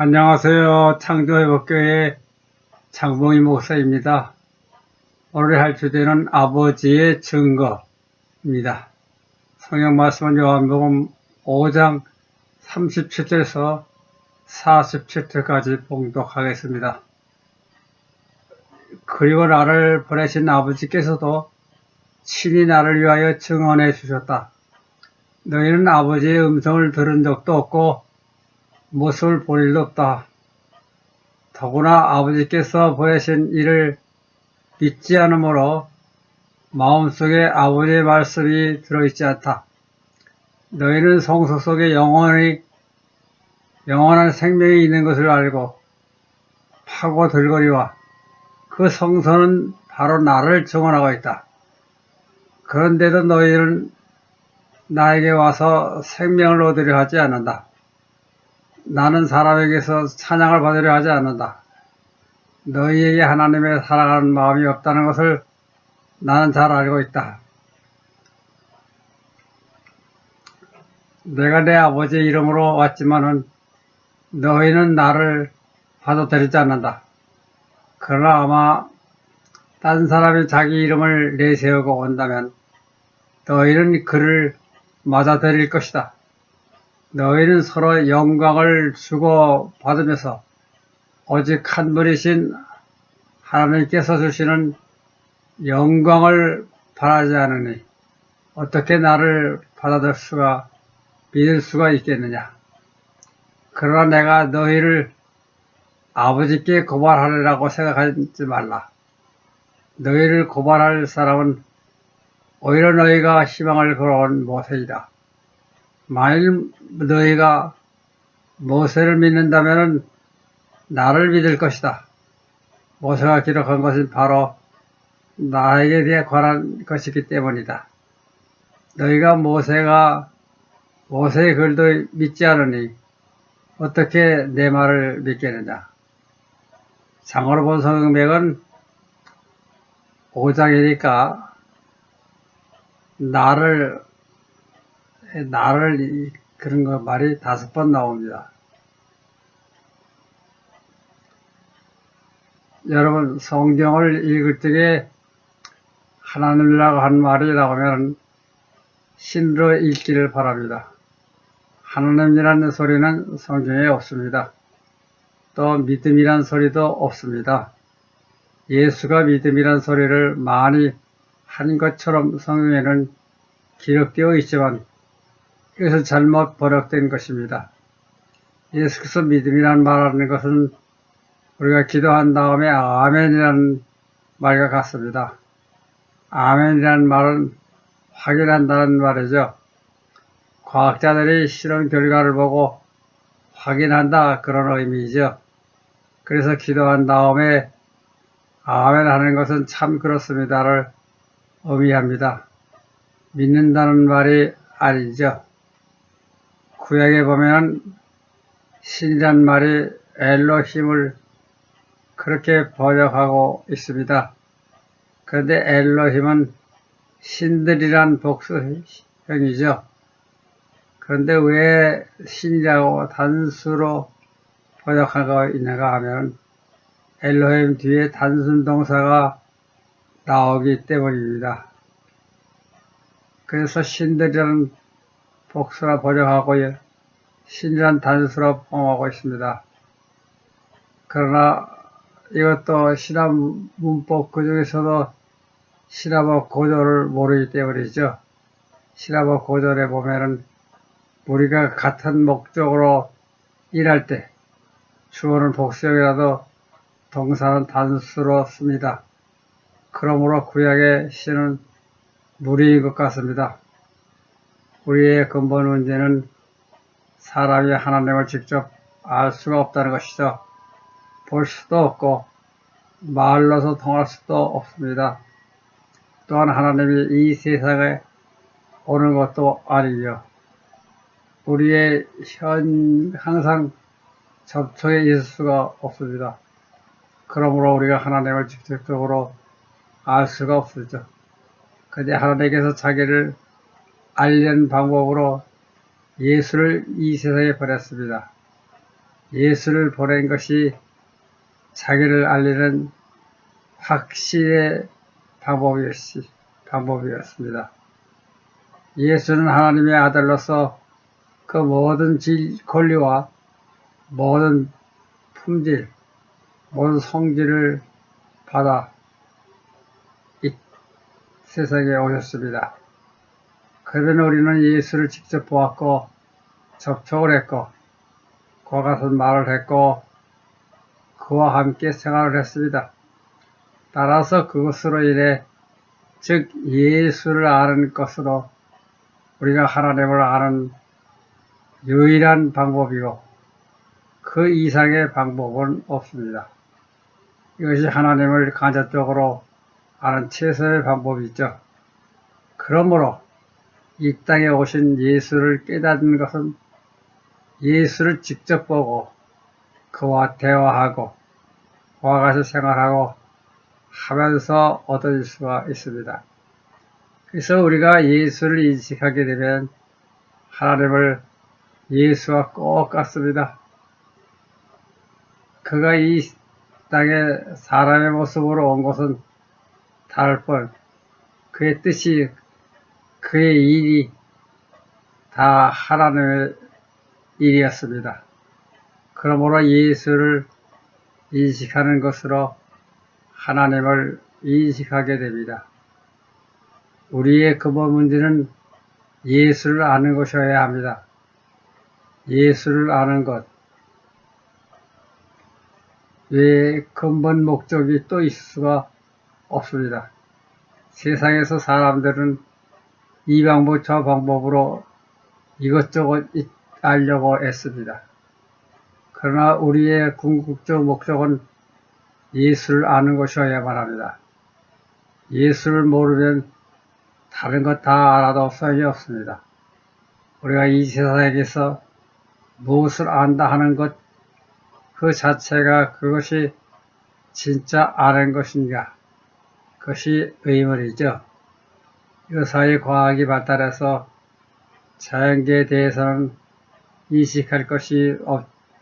안녕하세요. 창조회복교회 장봉희 목사입니다. 오늘 할 주제는 아버지의 증거입니다. 성경 말씀은 요한복음 5장 37절에서 47절까지 봉독하겠습니다. 그리고 나를 보내신 아버지께서도 친히 나를 위하여 증언해 주셨다. 너희는 아버지의 음성을 들은 적도 없고 모습을 볼 일도 없다. 더구나 아버지께서 보내신 이를 믿지 않으므로 마음속에 아버지의 말씀이 들어있지 않다. 너희는 성소 속에 영원한 생명이 있는 것을 알고 파고들거리와 그 성소는 바로 나를 증언하고 있다. 그런데도 너희는 나에게 와서 생명을 얻으려 하지 않는다. 나는 사람에게서 찬양을 받으려 하지 않는다. 너희에게 하나님의 사랑하는 마음이 없다는 것을 나는 잘 알고 있다. 내가 내 아버지의 이름으로 왔지만은 너희는 나를 받아들이지 않는다. 그러나 아마 딴 사람이 자기 이름을 내세우고 온다면 너희는 그를 맞아들일 것이다. 너희는 서로 영광을 주고 받으면서 오직 한 분이신 하나님께서 주시는 영광을 바라지 않으니 어떻게 나를 믿을 수가 있겠느냐. 그러나 내가 너희를 아버지께 고발하리라고 생각하지 말라. 너희를 고발할 사람은 오히려 너희가 희망을 걸어온 모세이다. 만일 너희가 모세를 믿는다면 나를 믿을 것이다. 모세가 기록한 것은 바로 나에게 대해 관한 것이기 때문이다. 너희가 모세의 글도 믿지 않으니 어떻게 내 말을 믿겠느냐. 장으로 본 성경은 5장이니까 나를 그런 거 말이 5번 나옵니다. 여러분 성경을 읽을 적에 하나님이라고 한 말이 나오면 신으로 읽기를 바랍니다. 하나님이라는 소리는 성경에 없습니다. 또 믿음이란 소리도 없습니다. 예수가 믿음이란 소리를 많이 한 것처럼 성경에는 기록되어 있지만 이것은 잘못 번역된 것입니다. 예수께서 믿음이란 말하는 것은 우리가 기도한 다음에 아멘이라는 말과 같습니다. 아멘이라는 말은 확인한다는 말이죠. 과학자들이 실험 결과를 보고 확인한다 그런 의미이죠. 그래서 기도한 다음에 아멘 하는 것은 참 그렇습니다를 의미합니다. 믿는다는 말이 아니죠. 구약에 보면 신이란 말이 엘로힘을 그렇게 번역하고 있습니다. 그런데 엘로힘은 신들이란 복수형이죠. 그런데 왜 신이라고 단수로 번역하고 있는가 하면 엘로힘 뒤에 단순 동사가 나오기 때문입니다. 그래서 신들이라는 복수라 번역하고 신이란 단수로 번역하고 있습니다. 그러나 이것도 신학 문법 그 중에서도 신학어 고조를 모르기 때문이죠. 신학어 고조에 보면은 우리가 같은 목적으로 일할 때 주어는 복수형이라도 동사는 단수로 씁니다. 그러므로 구약의 신은 무리인 것 같습니다. 우리의 근본 문제는 사람이 하나님을 직접 알 수가 없다는 것이죠. 볼 수도 없고 말로서 통할 수도 없습니다. 또한 하나님이 이 세상에 오는 것도 아니죠. 우리의 항상 접촉에 있을 수가 없습니다. 그러므로 우리가 하나님을 직접적으로 알 수가 없죠. 그런데 하나님께서 자기를 알리는 방법으로 예수를 이 세상에 보냈습니다. 예수를 보낸 것이 자기를 알리는 확실의 방법이었습니다. 예수는 하나님의 아들로서 그 모든 권리와 모든 품질, 모든 성질을 받아 이 세상에 오셨습니다. 그러면 우리는 예수를 직접 보았고 접촉을 했고 그와 같은 말을 했고 그와 함께 생활을 했습니다. 따라서 그것으로 인해 즉 예수를 아는 것으로 우리가 하나님을 아는 유일한 방법이고 그 이상의 방법은 없습니다. 이것이 하나님을 간접적으로 아는 최선의 방법이죠. 그러므로 이 땅에 오신 예수를 깨닫는 것은 예수를 직접 보고 그와 대화하고 그와 같이 생활하고 하면서 얻을 수가 있습니다. 그래서 우리가 예수를 인식하게 되면 하나님을 예수와 꼭 같습니다. 그가 이 땅에 사람의 모습으로 온 것은 다를 뿐 그의 뜻이 그의 일이 다 하나님의 일이었습니다. 그러므로 예수를 인식하는 것으로 하나님을 인식하게 됩니다. 우리의 근본 문제는 예수를 아는 것이어야 합니다. 예수를 아는 것 외에 근본 목적이 또 있을 수가 없습니다. 세상에서 사람들은 이 방법 저 방법으로 이것저것 알려고 애씁니다. 그러나 우리의 궁극적 목적은 예수를 아는 것이어야만 합니다. 예수를 모르면 다른 것 다 알아도 소용이 없습니다. 우리가 이 세상에서 무엇을 안다 하는 것 그 자체가 그것이 진짜 아는 것인가 그것이 의문이죠. 요사이 과학이 발달해서 자연계에 대해서는 인식할 것이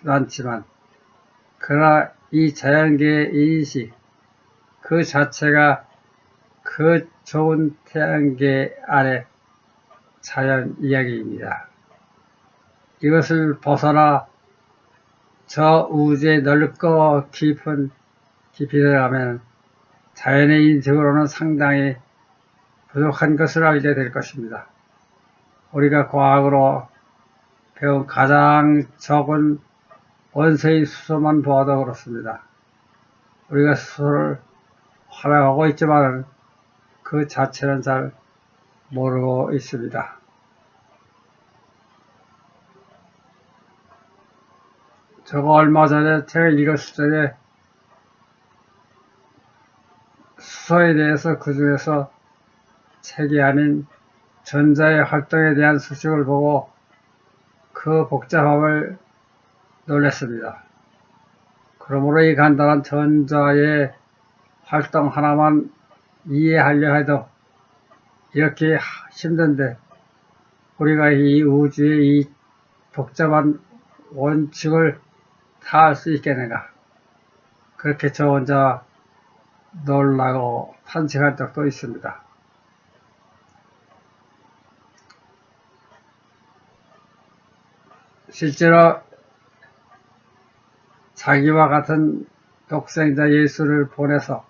많지만 그러나 이 자연계의 인식 그 자체가 그 좁은 태양계 아래 자연 이야기입니다. 이것을 벗어나 저 우주의 넓고 깊이 들어가면 자연의 인식으로는 상당히 부족한 것을 알게 될 것입니다. 우리가 과학으로 배운 가장 적은 원소의 수소만 보아도 그렇습니다. 우리가 수소를 활용하고 있지만 그 자체는 잘 모르고 있습니다. 저거 얼마 전에 제가 읽었을 때 수소에 대해서 그 중에서 책이 아닌 전자의 활동에 대한 소식을 보고 그 복잡함을 놀랐습니다. 그러므로 이 간단한 전자의 활동 하나만 이해하려 해도 이렇게 힘든데 우리가 이 우주의 이 복잡한 원칙을 다 알 수 있겠는가. 그렇게 저 혼자 놀라고 탄식한 적도 있습니다. 실제로 자기와 같은 독생자 예수를 보내서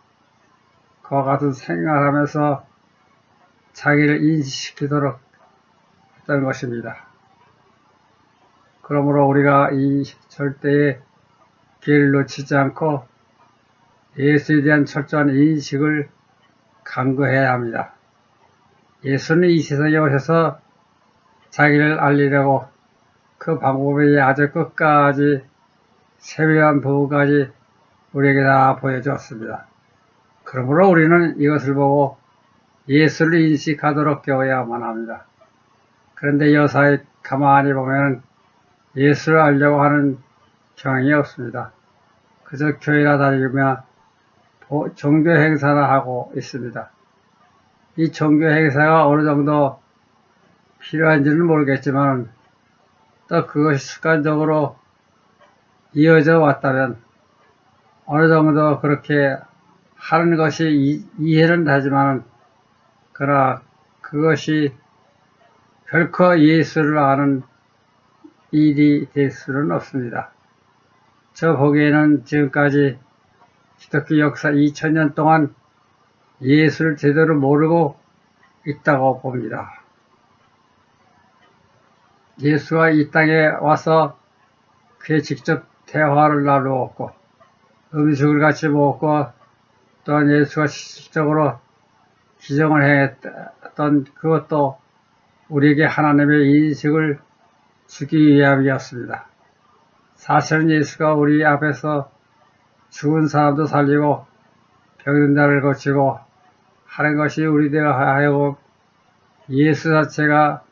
그와 같은 생활하면서 자기를 인식시키도록 했던 것입니다. 그러므로 우리가 이 절대의 길을 놓치지 않고 예수에 대한 철저한 인식을 강구해야 합니다. 예수는 이 세상에 오셔서 자기를 알리려고 그 방법에 아주 끝까지 세밀한 부분까지 우리에게 다 보여주었습니다. 그러므로 우리는 이것을 보고 예수를 인식하도록 배워야만 합니다. 그런데 요사이 가만히 보면 예수를 알려고 하는 경향이 없습니다. 그저 교회나 다니며 종교 행사나 하고 있습니다. 이 종교 행사가 어느 정도 필요한지는 모르겠지만 또 그것이 습관적으로 이어져 왔다면 어느 정도 그렇게 하는 것이 이해는 하지만 그러나 그것이 결코 예수를 아는 일이 될 수는 없습니다. 저 보기에는 지금까지 기독교 역사 2000년 동안 예수를 제대로 모르고 있다고 봅니다. 예수가 이 땅에 와서 그의 직접 대화를 나누었고 음식을 같이 먹었고 또한 예수가 실질적으로 기정을 행했던 그것도 우리에게 하나님의 인식을 주기 위함이었습니다. 사실은 예수가 우리 앞에서 죽은 사람도 살리고 병든 자를 고치고 하는 것이 우리들과 하여금 예수 자체가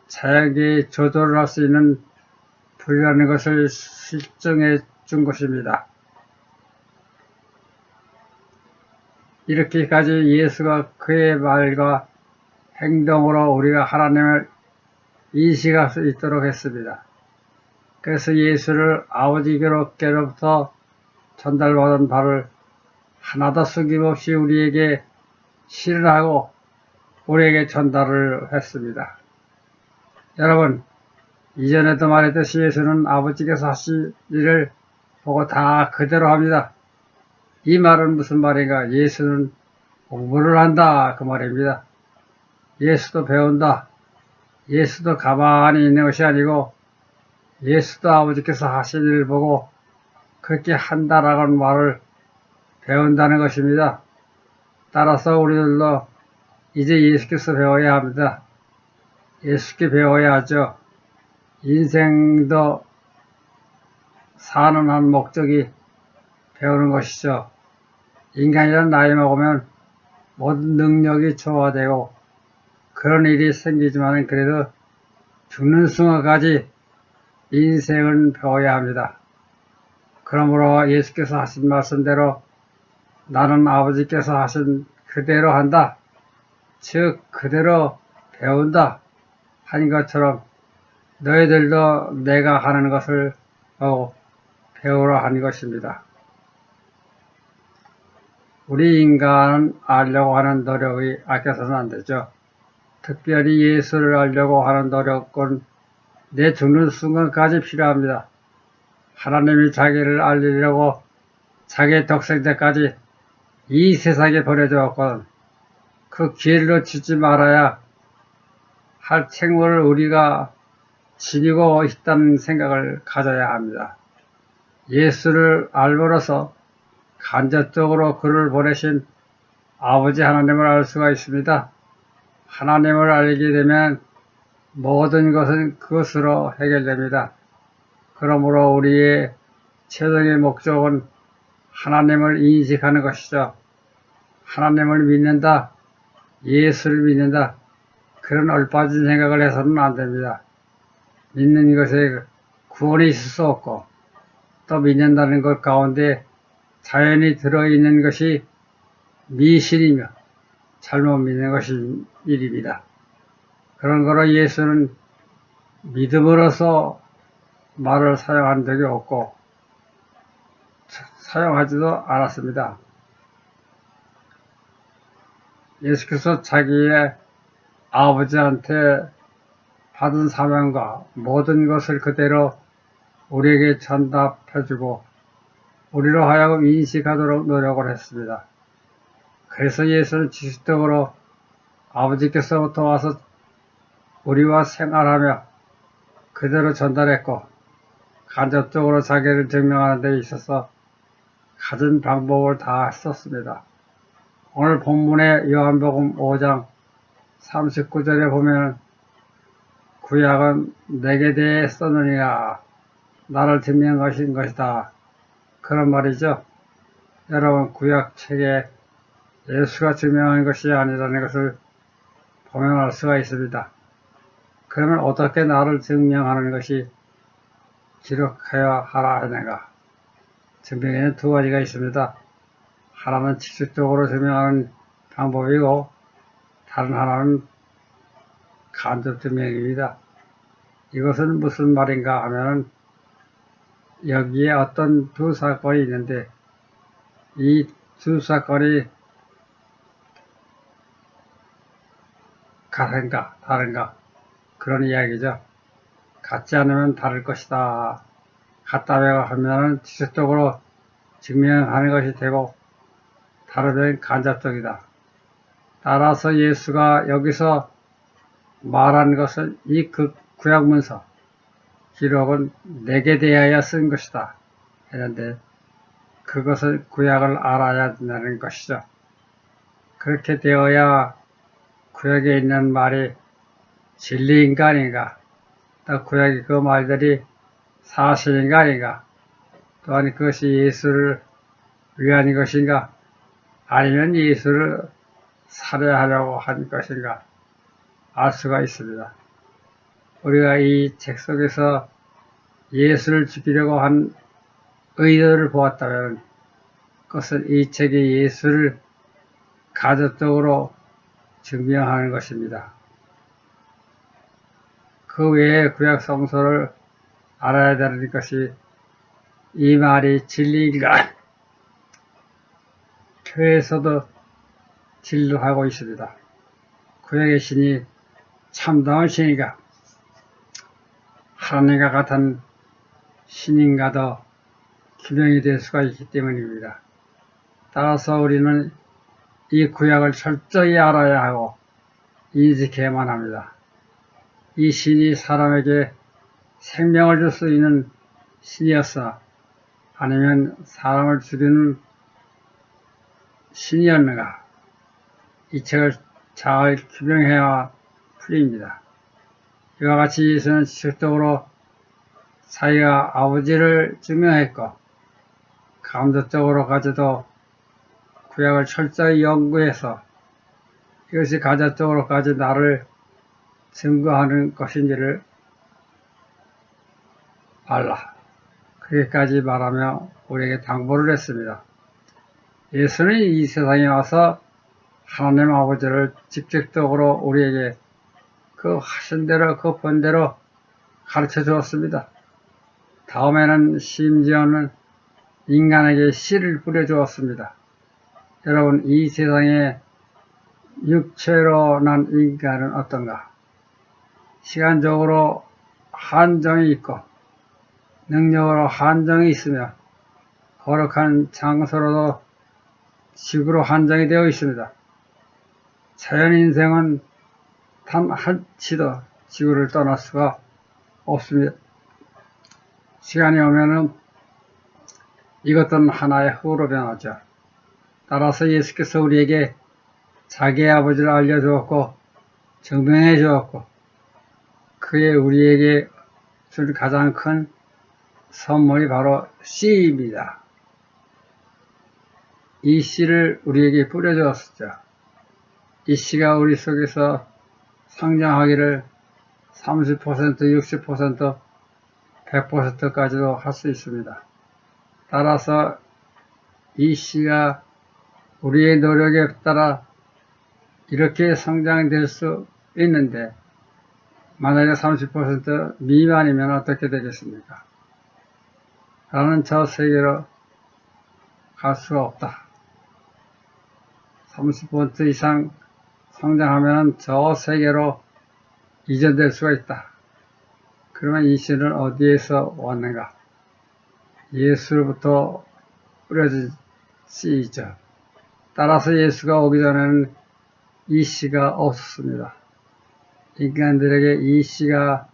자연계에 조절을 할 수 있는 분이라는 것을 실증해 준 것입니다. 이렇게까지 예수가 그의 말과 행동으로 우리가 하나님을 인식할 수 있도록 했습니다. 그래서 예수를 아버지께로부터 전달받은 바를 하나도 숨김없이 우리에게 실현하고 우리에게 전달을 했습니다. 여러분, 이전에도 말했듯이 예수는 아버지께서 하신 일을 보고 다 그대로 합니다. 이 말은 무슨 말인가? 예수는 공부를 한다 그 말입니다. 예수도 배운다. 예수도 가만히 있는 것이 아니고 예수도 아버지께서 하신 일을 보고 그렇게 한다라는 말을 배운다는 것입니다. 따라서 우리들도 이제 예수께서 배워야 합니다. 예수께 배워야 하죠. 인생도 사는 한 목적이 배우는 것이죠. 인간이란 나이 먹으면 모든 능력이 초화되고 그런 일이 생기지만 그래도 죽는 순간까지 인생은 배워야 합니다. 그러므로 예수께서 하신 말씀대로 나는 아버지께서 하신 그대로 한다. 즉 그대로 배운다 하는 것처럼 너희들도 내가 하는 것을 보고 배우라 하는 것입니다. 우리 인간은 알려고 하는 노력이 아껴서는 안 되죠. 특별히 예수를 알려고 하는 노력은 내 죽는 순간까지 필요합니다. 하나님이 자기를 알리려고 자기의 독생자까지 이 세상에 보내주었거든. 그 길로 치지 말아야 할 책무를 우리가 지니고 있다는 생각을 가져야 합니다. 예수를 알므로써 간접적으로 그를 보내신 아버지 하나님을 알 수가 있습니다. 하나님을 알게 되면 모든 것은 그것으로 해결됩니다. 그러므로 우리의 최종의 목적은 하나님을 인식하는 것이죠. 하나님을 믿는다, 예수를 믿는다, 그런 얼빠진 생각을 해서는 안 됩니다. 믿는 것에 구원이 있을 수 없고 또 믿는다는 것 가운데 자연히 들어있는 것이 미신이며 잘못 믿는 것이 일입니다. 그런 거로 예수는 믿음으로써 말을 사용한 적이 없고 사용하지도 않았습니다. 예수께서 자기의 아버지한테 받은 사명과 모든 것을 그대로 우리에게 전답해주고 우리로 하여금 인식하도록 노력을 했습니다. 그래서 예수는 지속적으로 아버지께서부터 와서 우리와 생활하며 그대로 전달했고 간접적으로 자기를 증명하는 데 있어서 가진 방법을 다 썼습니다. 오늘 본문의 요한복음 5장 39절에 보면 구약은 내게 대해 썼느니라 나를 증명하신 것이다. 그런 말이죠. 여러분 구약책에 예수가 증명한 것이 아니라는 것을 보면 알 수가 있습니다. 그러면 어떻게 나를 증명하는 것이 기록해야 하라 하는가? 증명에는 두 가지가 있습니다. 하나는 직접적으로 증명하는 방법이고 다른 하나는 간접 증명입니다. 이것은 무슨 말인가 하면은 여기에 어떤 두 사건이 있는데 이 두 사건이 같은가 다른가 그런 이야기죠. 같지 않으면 다를 것이다. 같다고 하면 지속적으로 증명하는 것이 되고 다르면 간접적이다. 따라서 예수가 여기서 말한 것은 이 구약문서 기록은 내게 대하여 쓴 것이다 했는데 그것을 구약을 알아야 된다는 것이죠. 그렇게 되어야 구약에 있는 말이 진리인가 아닌가, 또 구약의 그 말들이 사실인가 아닌가, 또한 그것이 예수를 위한 것인가 아니면 예수를 살해하려고 한 것인가 알 수가 있습니다. 우리가 이 책 속에서 예수를 죽이려고 한 의도를 보았다면 그것은 이 책이 예수를 가접적으로 증명하는 것입니다. 그 외에 구약 성서를 알아야 되는 것이 이 말이 진리인가 교회에서도 진료하고 있습니다. 구약의 신이 참다운 신인가 하나님과 같은 신인가도 규명이 될 수가 있기 때문입니다. 따라서 우리는 이 구약을 철저히 알아야 하고 인식해야만 합니다. 이 신이 사람에게 생명을 줄 수 있는 신이었어 아니면 사람을 죽이는 신이었는가 이 책을 잘 규명해야 풀립니다. 이와 같이 예수는 지속적으로 자기가 아버지를 증명했고 감독적으로까지도 구약을 철저히 연구해서 이것이 가정적으로까지 나를 증거하는 것인지를 알라. 그렇게까지 말하며 우리에게 당부를 했습니다. 예수는 이 세상에 와서 하나님 아버지를 직접적으로 우리에게 그 하신 대로 그 본대로 가르쳐 주었습니다. 다음에는 심지어는 인간에게 씨를 뿌려 주었습니다. 여러분 이 세상에 육체로 난 인간은 어떤가? 시간적으로 한정이 있고 능력으로 한정이 있으며 거룩한 장소로도 지구로 한정이 되어 있습니다. 자연 인생은 단 한치도 지구를 떠날 수가 없습니다. 시간이 오면은 이것들은 하나의 흙으로 변하죠. 따라서 예수께서 우리에게 자기의 아버지를 알려주었고 증명해 주었고 그의 우리에게 준 가장 큰 선물이 바로 씨입니다. 이 씨를 우리에게 뿌려주었죠. 이 씨가 우리 속에서 성장하기를 30%, 60%, 100%까지도 할 수 있습니다. 따라서 이 씨가 우리의 노력에 따라 이렇게 성장될 수 있는데 만약에 30% 미만이면 어떻게 되겠습니까? 나는 저 세계로 갈 수가 없다. 30% 이상 성장하면 저 세계로 이전될 수가 있다. 그러면 이 씨는 어디에서 왔는가? 예수로부터 뿌려진 씨이죠. 따라서 예수가 오기 전에는 이 씨가 없었습니다. 인간들에게 이 씨가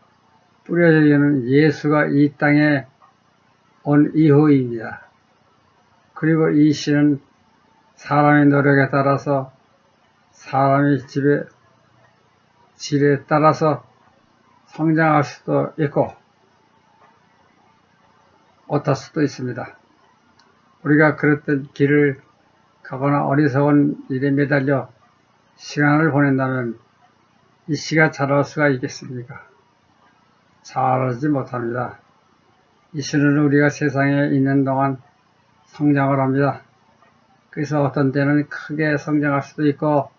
뿌려지기는 예수가 이 땅에 온 이후입니다. 그리고 이 씨는 사람의 노력에 따라서 사람의 질에 따라서 성장할 수도 있고 어떨 수도 있습니다. 우리가 그랬던 길을 가거나 어리석은 일에 매달려 시간을 보낸다면 이 씨가 자랄 수가 있겠습니까? 자라지 못합니다. 이 씨는 우리가 세상에 있는 동안 성장을 합니다. 그래서 어떤 때는 크게 성장할 수도 있고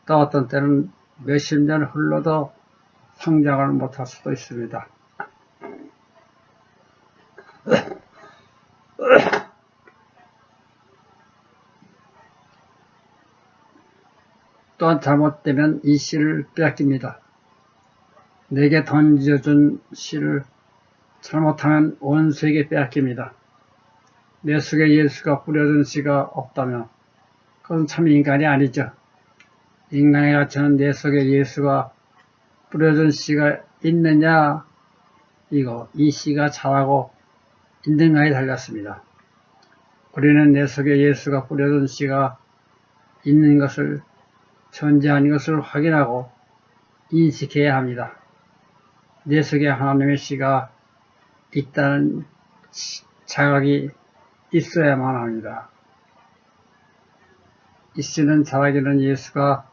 또 어떤 때는 몇십 년 흘러도 성장을 못할 수도 있습니다. 또한 잘못되면 이 씨를 빼앗깁니다. 내게 던져준 씨를 잘못하면 온 세계 빼앗깁니다. 내 속에 예수가 뿌려준 씨가 없다면 그건 참 인간이 아니죠. 인간의 가치는 내 속에 예수가 뿌려준 씨가 있느냐, 이 씨가 자라고 있는가에 달렸습니다. 우리는 내 속에 예수가 뿌려둔 씨가 있는 것을, 존재하는 것을 확인하고 인식해야 합니다. 내 속에 하나님의 씨가 있다는 자각이 있어야만 합니다. 이 씨는 자라기는 예수가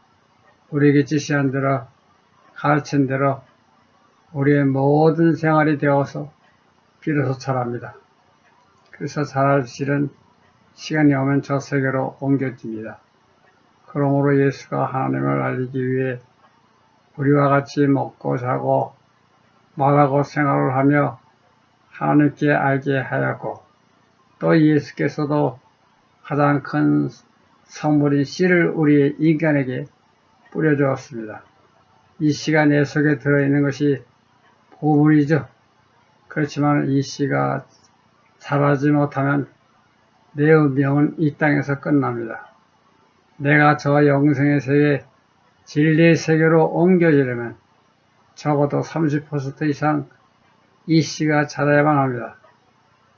우리에게 지시한 대로, 가르친 대로 우리의 모든 생활이 되어서 비로소 자랍니다. 그래서 자랄 씨는 시간이 오면 저 세계로 옮겨집니다. 그러므로 예수가 하나님을 알리기 위해 우리와 같이 먹고 자고 말하고 생활을 하며 하나님께 알게 하였고, 또 예수께서도 가장 큰 선물인 씨를 우리 인간에게 뿌려주었습니다. 이 씨가 내 속에 들어있는 것이 보물이죠. 그렇지만 이 씨가 자라지 못하면 내 운명은 이 땅에서 끝납니다. 내가 저 영생의 세계, 진리의 세계로 옮겨지려면 적어도 30% 이상 이 씨가 자라야만 합니다.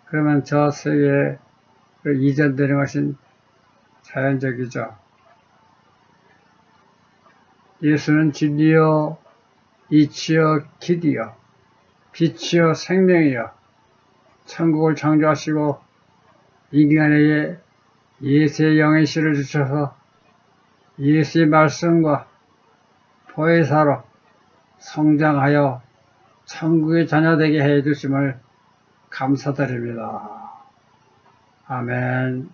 그러면 저 세계로 이전되는 것은 자연적이죠. 예수는 진리요, 이치요, 길이요, 빛이요, 생명이요, 천국을 창조하시고 인간에게 예수의 영의 씨를 주셔서 예수의 말씀과 보혜사로 성장하여 천국의 자녀되게 해주심을 감사드립니다. 아멘.